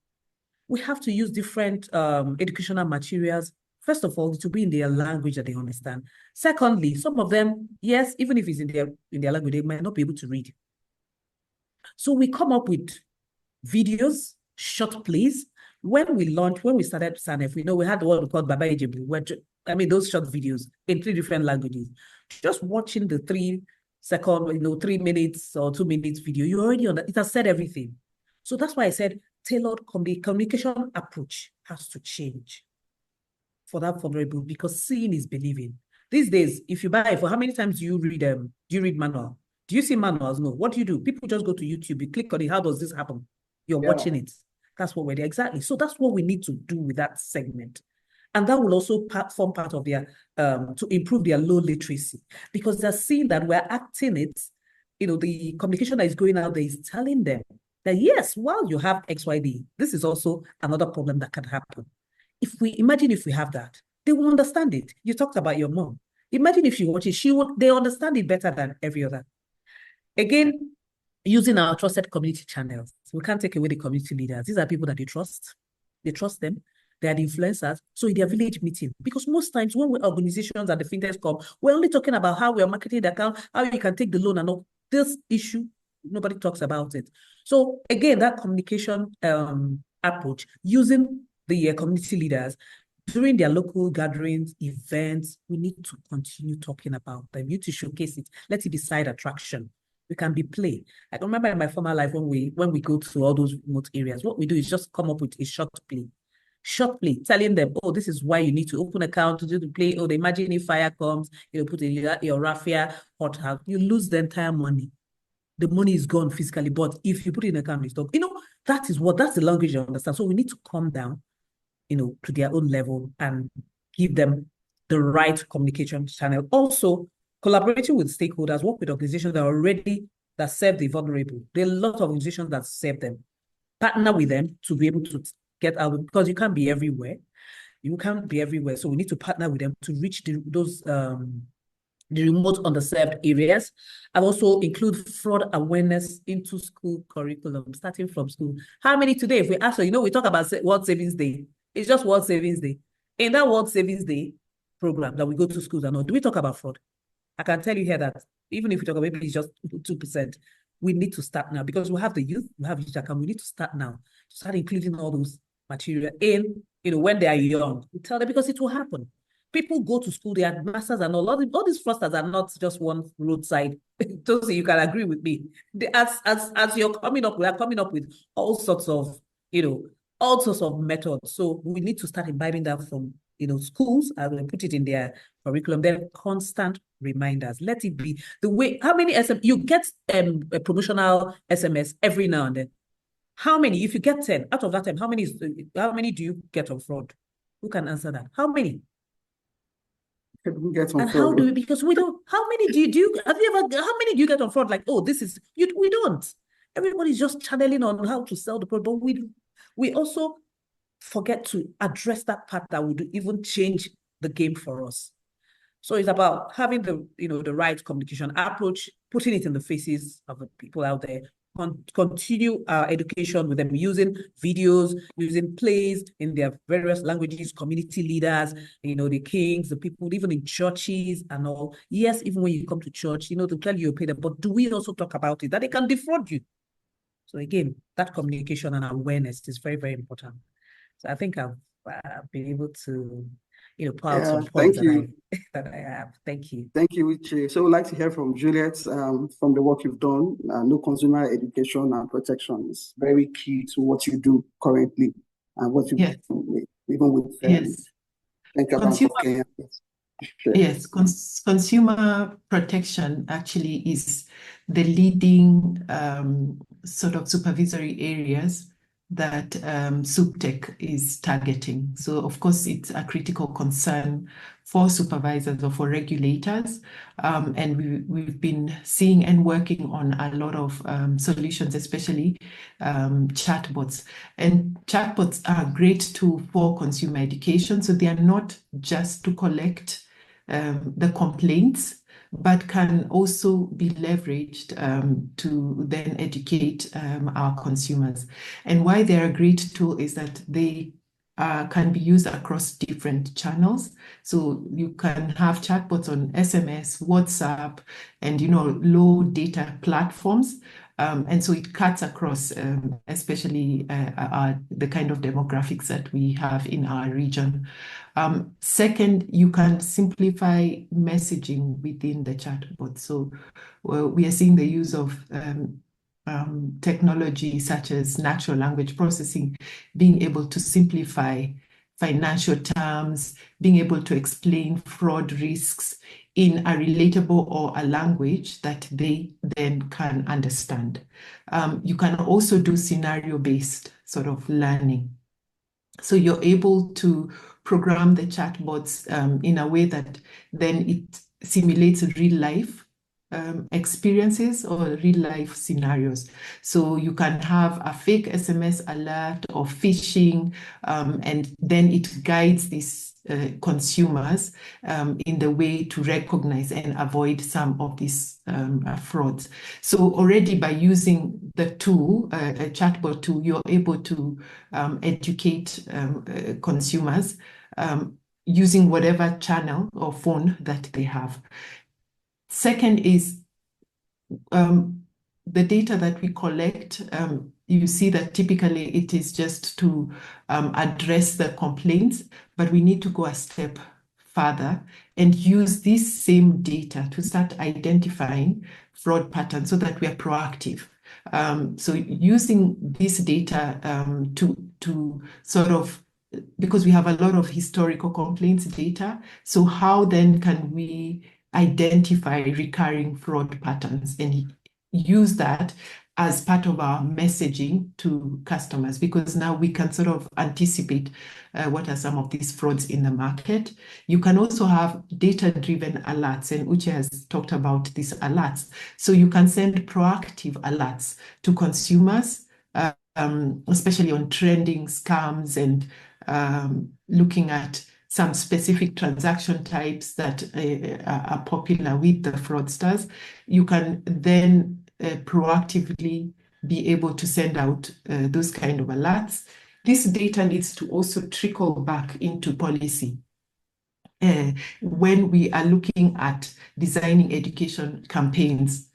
We have to use different educational materials. First of all, to be in their language that they understand. Secondly, some of them, yes, even if it's in their language, they might not be able to read. So we come up with videos, short plays. When we started SANEF, we had what we called Baba Ejebu. Those short videos in 3 different languages. Just watching the 3-second, 3 minutes or 2 minutes video, you already it has said everything. So that's why I said tailored communication approach has to change for that vulnerable, because seeing is believing. These days, if you buy, for how many times do you read manual? Do you see manuals? No. What do? People just go to YouTube, you click on it. How does this happen? You're watching it. That's what we're there. Exactly. So that's what we need to do with that segment. And that will also form part of their, to improve their low literacy, because they're seeing that we're acting it, the communication that is going out there is telling them that, yes, while you have XYD, this is also another problem that can happen. Imagine if we have that, they will understand it. You talked about your mom. Imagine if you watch it, they understand it better than every other. Again, using our trusted community channels. We can't take away the community leaders. These are people that they trust. They trust them. They are the influencers. So in their village meeting, because most times when organizations and the fintechs come, we're only talking about how we are marketing the account, how you can take the loan and all. This issue, nobody talks about it. So again, that communication approach, using the community leaders during their local gatherings, events, we need to continue talking about them. We need to showcase it. Let it be side attraction. We can be play. I can remember in my former life when we go to all those remote areas, what we do is just come up with a short play, telling them, oh, this is why you need to open an account to do the play. Oh, imagine if fire comes, put in your raffia hot house, you lose the entire money. The money is gone physically, but if you put it in an account, it's done. That's the language you understand. So we need to calm down, to their own level and give them the right communication channel. Also, collaborating with stakeholders, work with organizations that serve the vulnerable. There are a lot of organizations that serve them. Partner with them to be able to get out, because you can't be everywhere. You can't be everywhere. So we need to partner with them to reach those the remote underserved areas, and also include fraud awareness into school curriculum, starting from school. How many today, if we ask, we talk about World Savings Day. It's just World Savings Day. In that World Savings Day program that we go to schools and all, do we talk about fraud? I can tell you here that even if we talk about maybe it's just 2%, we need to start now, because we have the youth, we have youth account, we need to start now, to start including all those material in, when they are young. We tell them, because it will happen. People go to school, they are masters and all these fraudsters are not just one roadside. So you can agree with me. As you're coming up, we are coming up with all sorts of methods. So we need to start imbibing that from schools, and put it in their curriculum. Then constant reminders. Let it be the way. How many you get a promotional SMS every now and then? How many? If you get 10 out of that 10, how many do you get on fraud? Who can answer that? How many? Get on and fraud. How do we? Because we don't. How many do you? Have you ever? How many do you get on fraud? Like, oh, this is you. We don't. Everybody's just channeling on how to sell the product, but we also forget to address that part that would even change the game for us. So it's about having the right communication approach, putting it in the faces of the people out there, continue our education with them, using videos, using plays in their various languages, community leaders, the kings, the people, even in churches and all. Yes, even when you come to church, they'll tell you pay them, but do we also talk about it, that they can defraud you? So again, that communication and awareness is very, very important. So I think I've been able to, pull out some points that I have. Thank you. Thank you, Uche. So we'd like to hear from Juliet, from the work you've done. No, consumer education and protection is very key to what you do currently, and what you even with think about Kenya. Yes, consumer protection actually is the leading sort of supervisory areas that SUPTEC is targeting. So of course, it's a critical concern for supervisors or for regulators. And we've been seeing and working on a lot of solutions, especially chatbots. And chatbots are a great tool for consumer education. So they are not just to collect the complaints, but can also be leveraged to then educate our consumers. And why they're a great tool is that they can be used across different channels. So you can have chatbots on SMS, WhatsApp, and low data platforms. And so it cuts across, especially the kind of demographics that we have in our region. Second, you can simplify messaging within the chatbot. So we are seeing the use of technology such as natural language processing, being able to simplify financial terms, being able to explain fraud risks in a relatable or a language that they then can understand. You can also do scenario-based sort of learning. So you're able to program the chatbots in a way that then it simulates real life experiences or real life scenarios. So you can have a fake SMS alert or phishing, and then it guides these consumers in the way to recognize and avoid some of these frauds. So already by using the tool, a chatbot tool, you're able to educate consumers using whatever channel or phone that they have. Second is the data that we collect. You see that typically it is just to address the complaints, but we need to go a step further and use this same data to start identifying fraud patterns so that we are proactive. So using this data to sort of, because we have a lot of historical complaints data, so how then can we identify recurring fraud patterns and use that as part of our messaging to customers, because now we can sort of anticipate what are some of these frauds in the market. You can also have data-driven alerts, and Uche has talked about these alerts. So you can send proactive alerts to consumers especially on trending scams and looking at some specific transaction types that are popular with the fraudsters, you can then proactively be able to send out those kind of alerts. This data needs to also trickle back into policy. When we are looking at designing education campaigns,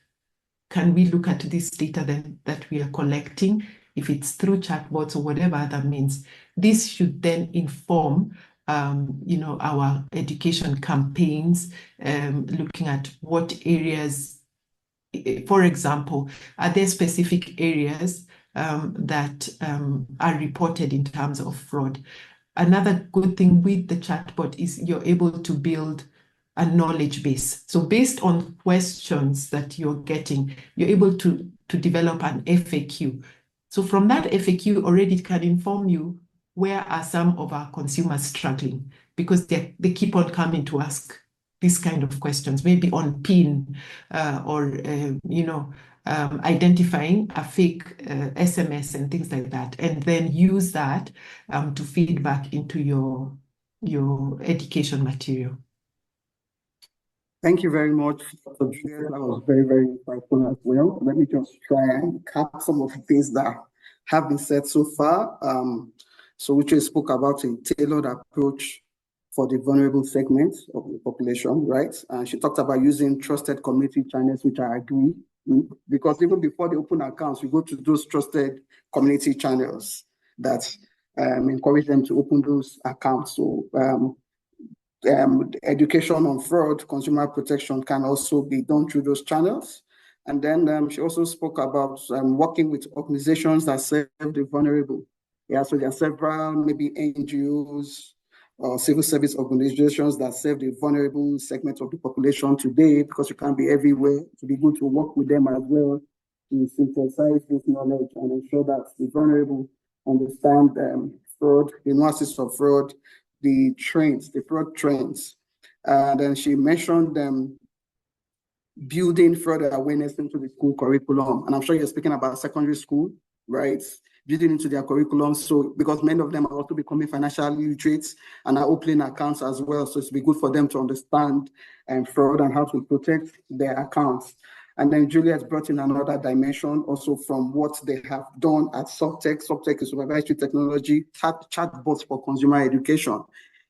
can we look at this data then that we are collecting, if it's through chatbots or whatever other means? This should then inform our education campaigns, looking at what areas, for example, are there specific areas that are reported in terms of fraud? Another good thing with the chatbot is you're able to build a knowledge base. So based on questions that you're getting, you're able to develop an FAQ. So from that FAQ already it can inform you where are some of our consumers struggling, because they keep on coming to ask these kind of questions, maybe on PIN or identifying a fake SMS and things like that, and then use that to feed back into your education material. Thank you very much, Dr. Juliet. That was very, very insightful as well. Let me just try and cap some of the things that have been said so far. So Uche spoke about a tailored approach for the vulnerable segments of the population, right? And she talked about using trusted community channels, which I agree with, because even before they open accounts, we go to those trusted community channels that encourage them to open those accounts. So education on fraud, consumer protection can also be done through those channels. And then she also spoke about working with organizations that serve the vulnerable. Yeah, so there are several, maybe NGOs or civil service organizations that serve the vulnerable segment of the population today, because you can't be everywhere. To be good to work with them as well to synthesize this knowledge and ensure that the vulnerable understand fraud, the nuances of fraud, the trends, the fraud trends. And then she mentioned building fraud awareness into the school curriculum. And I'm sure you're speaking about secondary school, right? Building into their curriculum. So, because many of them are also becoming financially literate and are opening accounts as well. So it's be good for them to understand fraud and how to protect their accounts. And then Juliet brought in another dimension also from what they have done at SubTech. SubTech is supervisory technology, chatbots for consumer education.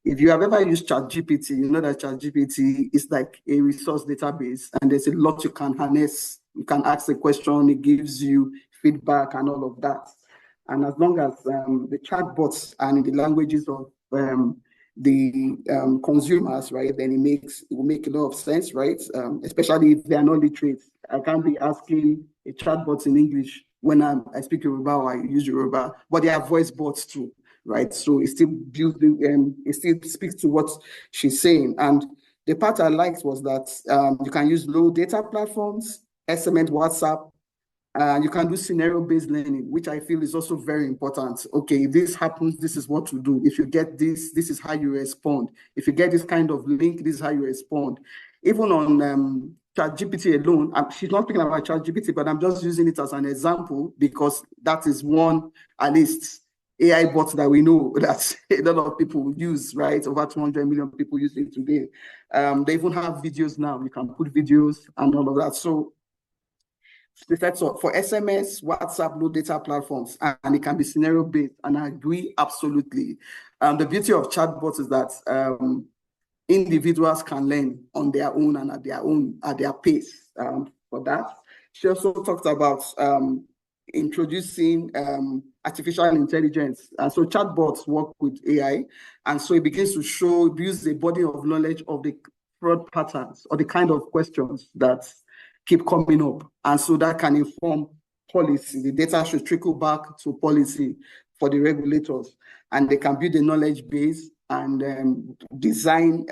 If you have ever used ChatGPT, you know that ChatGPT is like a resource database, and there's a lot you can harness. You can ask a question, it gives you feedback and all of that. And as long as the chatbots are in the languages of the consumers, right, then it will make a lot of sense, right? Especially if they are not literate. I can't be asking a chatbot in English when I speak Yoruba or I use Yoruba, but they are voice bots too, right? So it still building, it still speaks to what she's saying. And the part I liked was that you can use low data platforms, SMS, WhatsApp. You can do scenario-based learning, which I feel is also very important. Okay, if this happens, this is what to do. If you get this, this is how you respond. If you get this kind of link, this is how you respond. Even on ChatGPT alone, she's not speaking about ChatGPT, but I'm just using it as an example because that is one, at least, AI bot that we know that a lot of people use, right? Over 200 million people use it today. They even have videos now. You can put videos and all of that. So that's all for SMS, WhatsApp, low data platforms, and it can be scenario based. And I agree absolutely. The beauty of chatbots is that individuals can learn on their own and at their pace. For that, she also talked about introducing artificial intelligence. And so chatbots work with AI, and so it begins to builds a body of knowledge of the fraud patterns or the kind of questions that keep coming up. And so that can inform policy. The data should trickle back to policy for the regulators, and they can build a knowledge base and design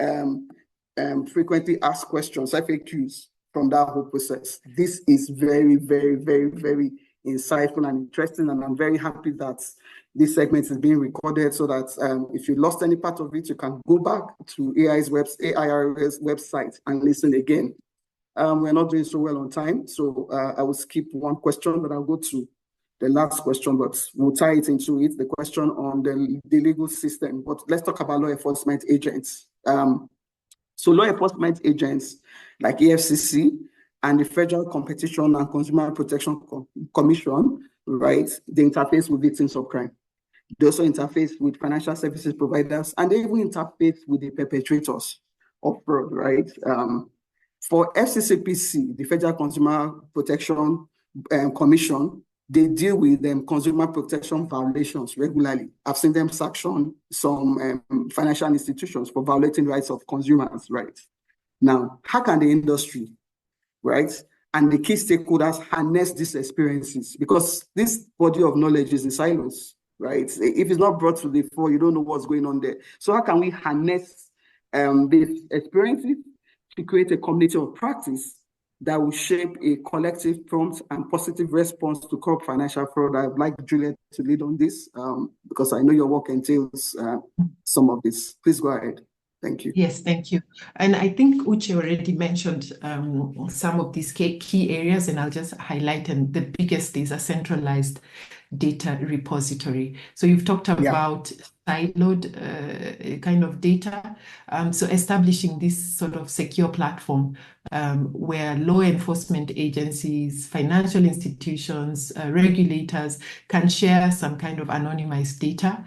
frequently asked questions, FAQs, from that whole process. This is very, very, very, very insightful and interesting, and I'm very happy that this segment is being recorded so that if you lost any part of it, you can go back to AIR's website and listen again. We're not doing so well on time, so I will skip one question, but I'll go to the last question, but we'll tie it into it, the question on the legal system. But let's talk about law enforcement agents. So law enforcement agents like EFCC and the Federal Competition and Consumer Protection Commission, right, they interface with victims of crime. They also interface with financial services providers, and they even interface with the perpetrators of fraud, right? For FCCPC, the Federal Consumer Protection Commission, they deal with consumer protection violations regularly. I've seen them sanction some financial institutions for violating rights of consumers, right? Now, how can the industry, right, and the key stakeholders harness these experiences? Because this body of knowledge is in silos, right? If it's not brought to the fore, you don't know what's going on there. So how can we harness these experiences to create a community of practice that will shape a collective, prompt, and positive response to curb financial fraud? I'd like Juliet to lead on this because I know your work entails some of this. Please go ahead. Thank you. Yes, thank you. And I think Uche already mentioned some of these key areas, and I'll just highlight, and the biggest is a centralized data repository. So you've talked about siloed kind of data. So establishing this sort of secure platform where law enforcement agencies, financial institutions, regulators can share some kind of anonymized data,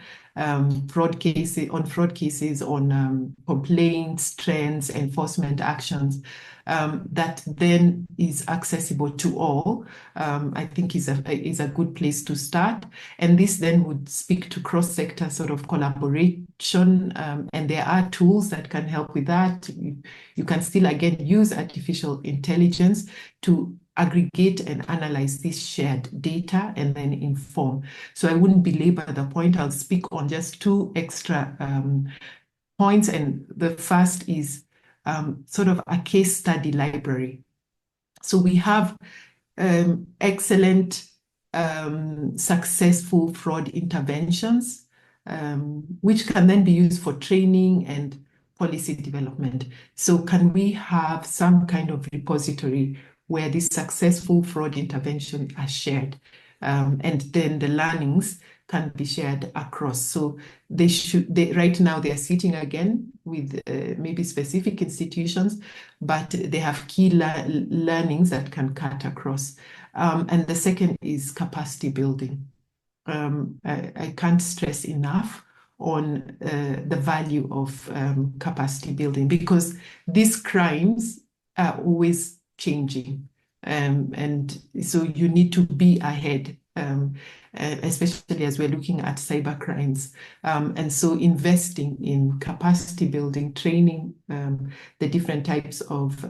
fraud cases, on complaints, trends, enforcement actions, that then is accessible to all, I think is a good place to start. And this then would speak to cross-sector sort of collaboration, and there are tools that can help with that. You can still, again, use artificial intelligence to aggregate and analyze this shared data and then inform. So I wouldn't belabor the point. I'll speak on just two extra points. And the first is sort of a case study library. So we have excellent, successful fraud interventions, which can then be used for training and policy development. So can we have some kind of repository where these successful fraud interventions are shared, and then the learnings can be shared across? So right now they are sitting again with maybe specific institutions, but they have key learnings that can cut across. And the second is capacity building. I can't stress enough on the value of capacity building, because these crimes are always changing. And so you need to be ahead, especially as we're looking at cyber crimes. And so investing in capacity building, training the different types of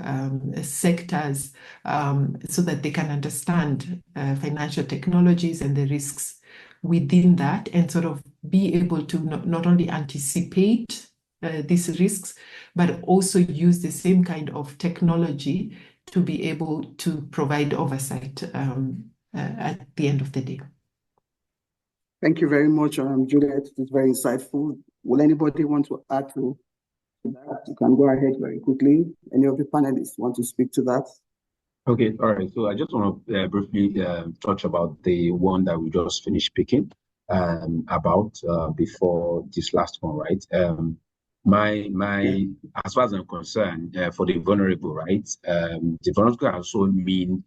sectors so that they can understand financial technologies and the risks within that, and sort of be able to not only anticipate these risks, but also use the same kind of technology to be able to provide oversight at the end of the day. Thank you very much, Juliet. It's very insightful. Will anybody want to add to that? You can go ahead very quickly. Any of the panelists want to speak to that? Okay, all right. So I just want to briefly touch about the one that we just finished speaking about before this last one, right? As far as I'm concerned, for the vulnerable, right? The vulnerable also mean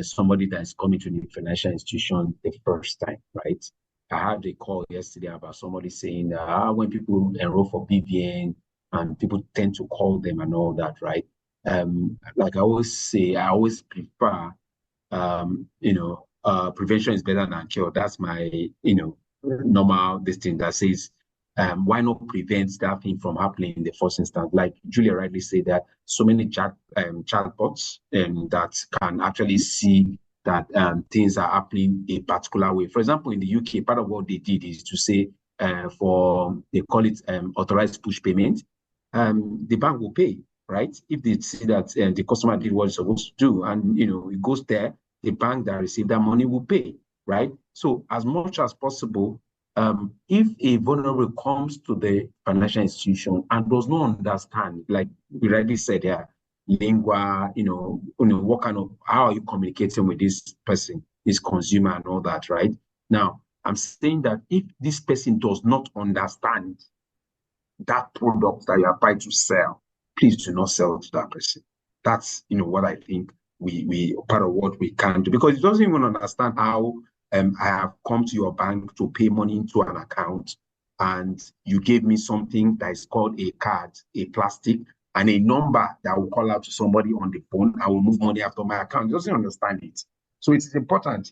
somebody that's coming to the financial institution the first time, right? I had a call yesterday about somebody saying when people enroll for BVN and people tend to call them and all that, right? Like I always say, I always prefer, prevention is better than cure. That's my, normal this thing that says, why not prevent that thing from happening in the first instance? Like Julia rightly said, that so many chatbots that can actually see that things are happening a particular way. For example, in the UK, part of what they did is to say they call it authorized push payment. The bank will pay, right? If they see that the customer did what it's supposed to do, and it goes there, the bank that received that money will pay, right? So as much as possible, if a vulnerable comes to the financial institution and does not understand, like we already said here, lingua, what kind of, how are you communicating with this person? his consumer and all that, right? Now, I'm saying that if this person does not understand that product that you are trying to sell, please do not sell to that person. That's what I think we part of what we can do, because it doesn't even understand how I have come to your bank to pay money into an account, and you gave me something that is called a card, a plastic, and a number that will call out to somebody on the phone. I will move money after my account. It doesn't understand it. So it's important,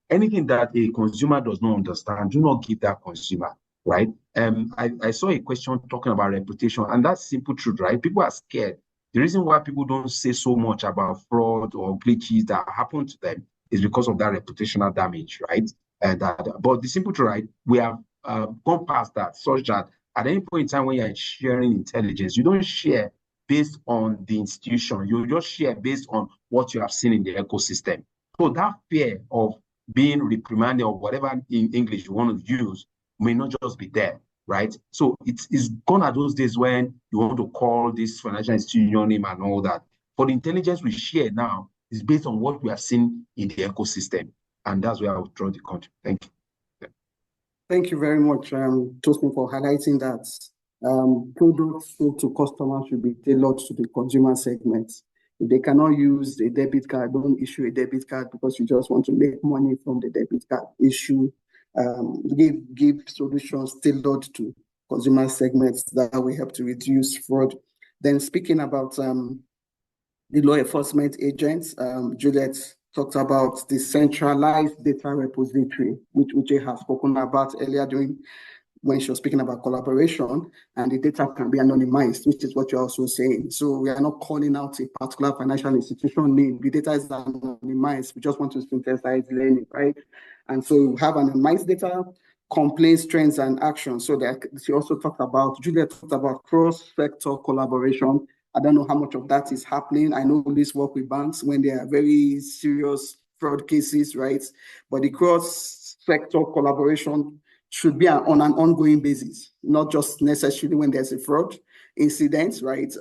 anything that a consumer does not understand, do not give that consumer, right? I saw a question talking about reputation, and that's simple truth, right? People are scared. The reason why people don't say so much about fraud or glitches that happen to them is because of that reputational damage, right? But the simple truth, right? We have gone past that, such that at any point in time when you're sharing intelligence, you don't share based on the institution. You just share based on what you have seen in the ecosystem. So that fear of being reprimanded or whatever in English you want to use may not just be there, right? So it's gone are those days when you want to call this financial institution your name and all that. For the intelligence we share now is based on what we have seen in the ecosystem. And that's where I would draw the country. Thank you. Thank you very much, Tosin, for highlighting that. Products sold to customers should be tailored to the consumer segment. If they cannot use a debit card, don't issue a debit card because you just want to make money from the debit card. Give solutions tailored to consumer segments that will help to reduce fraud. Then speaking about the law enforcement agents, Juliet talked about the centralized data repository, which Uche has spoken about earlier when she was speaking about collaboration, and the data can be anonymized, which is what you're also saying. So we are not calling out a particular financial institution name. The data is anonymized. We just want to synthesize learning, right? And so you have anonymized data, complaints, trends, and actions. So that she also Juliet talked about cross-sector collaboration. I don't know how much of that is happening. I know police work with banks when there are very serious fraud cases, right? But the cross-sector collaboration should be on an ongoing basis, not just necessarily when there's a fraud incident, right?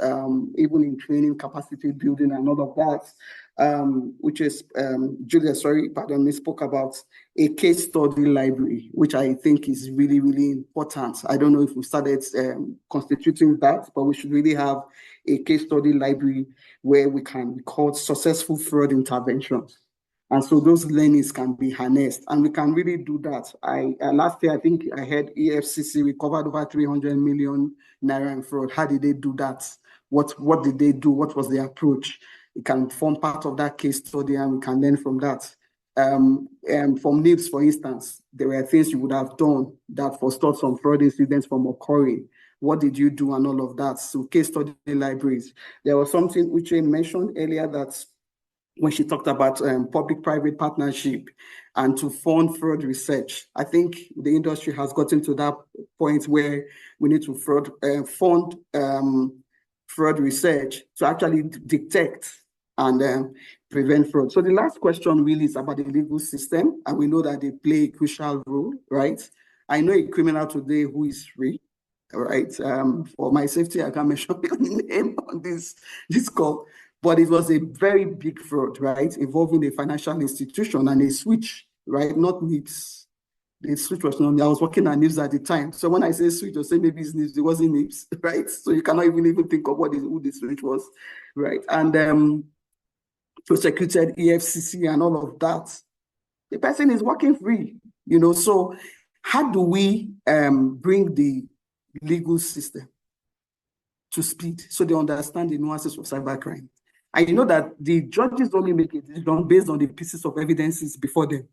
Even in training, capacity building, and all of that, which is, Julia, spoke about a case study library, which I think is really, really important. I don't know if we started constituting that, but we should really have a case study library where we can record successful fraud interventions. And so those learnings can be harnessed, and we can really do that. Last year, I think I heard EFCC recovered over 300 million naira in fraud. How did they do that? What did they do? What was the approach? It can form part of that case study, and we can learn from that. From NIPS, for instance, there were things you would have done that fostered some fraud incidents from occurring. What did you do and all of that? So case study libraries. There was something Uche mentioned earlier that when she talked about public-private partnership and to fund fraud research. I think the industry has gotten to that point where we need to fund fraud research to actually detect and prevent fraud. So the last question really is about the legal system, and we know that they play a crucial role, right? I know a criminal today who is free, right? For my safety, I can't mention the name on this call. But it was a very big fraud, right? Involving a financial institution and a switch, right? Not NIPS. The switch was not, I was working at NIPS at the time. So when I say switch, I say maybe it's NIPS, it wasn't NIPS, right? So you cannot even think of who the switch was, right? And prosecuted EFCC and all of that. The person is working free, So how do we bring the legal system to speed so they understand the nuances of cybercrime? And you know that the judges only make a decision based on the pieces of evidence before them,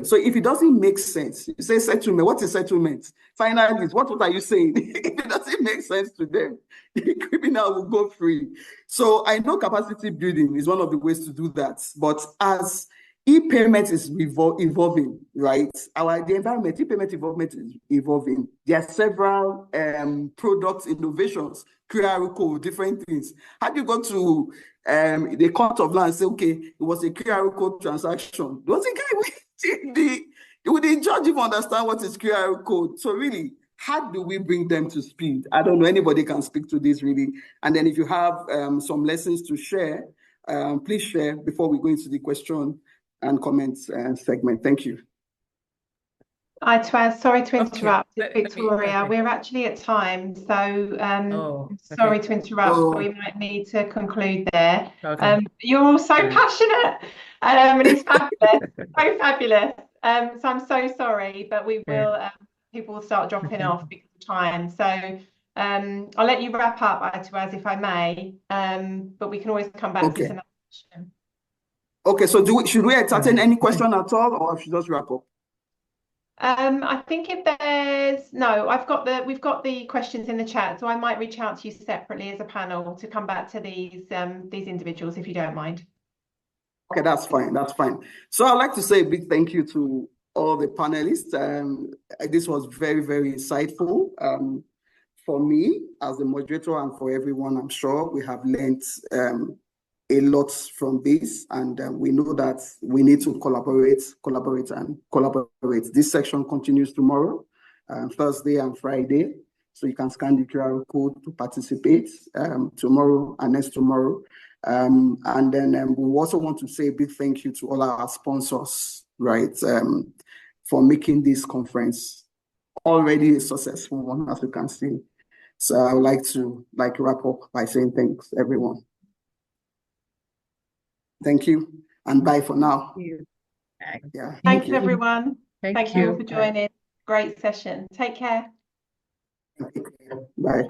So if it doesn't make sense, you say settlement, what is settlement? Finally, what are you saying? If it doesn't make sense to them, the criminal will go free. So I know capacity building is one of the ways to do that. But as e-payment is evolving, right? The environment, e-payment involvement is evolving. There are several product innovations, QR code, different things. How do you go to the court of law and say, okay, it was a QR code transaction? Was a guy would the judge even understand what is QR code? So really, how do we bring them to speed? I don't know, anybody can speak to this really. And then if you have some lessons to share, Please share before we go into the question and comments segment. Thank you. Aituaz, sorry to interrupt, Okay. Victoria. Okay. We're actually at time, so Okay. sorry to interrupt. Oh. But we might need to conclude there. Okay. You're all so passionate, and it's fabulous, so fabulous. So I'm so sorry, but we will. People will start dropping off because of time. So I'll let you wrap up, Aituaz, if I may. But we can always come back to another question. Okay. So should we entertain any question at all, or should we just wrap up? I think if there's we've got the questions in the chat, so I might reach out to you separately as a panel to come back to these individuals, if you don't mind. Okay, that's fine. That's fine. So I'd like to say a big thank you to all the panelists. This was very, very insightful for me as the moderator and for everyone. I'm sure we have learned a lot from this, and we know that we need to collaborate. This section continues tomorrow, Thursday and Friday, so you can scan the QR code to participate tomorrow and next tomorrow. And then we also want to say a big thank you to all our sponsors, right, for making this conference already a successful one, as you can see. So I would like to wrap up by saying thanks, everyone. Thank you, and bye for now. Thank you. Yeah. Thanks, everyone. Thank you all you. for joining. Great session. Take care. Bye.